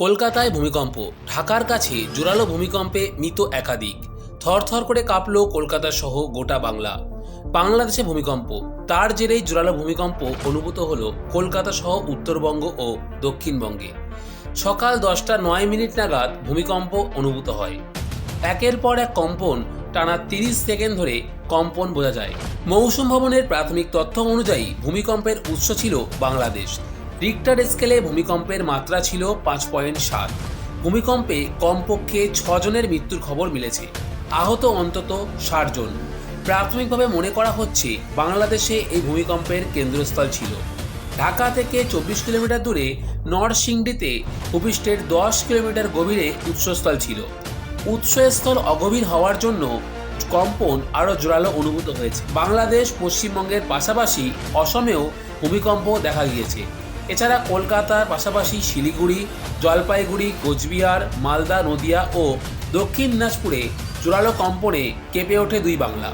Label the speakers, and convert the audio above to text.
Speaker 1: কলকাতায় ভূমিকম্প, ঢাকার কাছে জোরালো ভূমিকম্পে মৃত একাধিক। থরথর করে কাঁপল কলকাতা সহ গোটা বাংলা। বাংলাদেশে ভূমিকম্প, তার জেরেই জোরালো ভূমিকম্প অনুভূত হলো কলকাতা সহ উত্তরবঙ্গ ও দক্ষিণবঙ্গে। সকাল 10টা 9 মিনিট নাগাদ ভূমিকম্প অনুভূত হয়। একের পর এক কম্পন, টানা 30 সেকেন্ড ধরে কম্পন বোঝা যায়। মৌসুম ভবনের প্রাথমিক তথ্য অনুযায়ী ভূমিকম্পের উৎস ছিল বাংলাদেশ। রিক্টার স্কেলে ভূমিকম্পের মাত্রা ছিল 5.7। ভূমিকম্পে কমপক্ষে 6 জনের মৃত্যুর খবর মিলেছে, আহত অন্তত 60 জন। প্রাথমিকভাবে মনে করা হচ্ছে বাংলাদেশে এই ভূমিকম্পের কেন্দ্রস্থল ছিল। ঢাকা থেকে 24 কিলোমিটার দূরে নরসিংদীতে ভূপৃষ্ঠের 10 কিলোমিটার গভীরে উৎসস্থল ছিল। উৎসস্থল অগভীর হওয়ার জন্য কম্পন আরও জোরালো অনুভূত হয়েছে। বাংলাদেশ, পশ্চিমবঙ্গের পাশাপাশি অসমেও ভূমিকম্প দেখা গিয়েছে। এছাড়া কলকাতার পাশাপাশি শিলিগুড়ি, জলপাইগুড়ি, কোচবিহার, মালদা, নদিয়া ও দক্ষিণ দিনাজপুরে জোরালো কম্পনে কেঁপে ওঠে দুই বাংলা।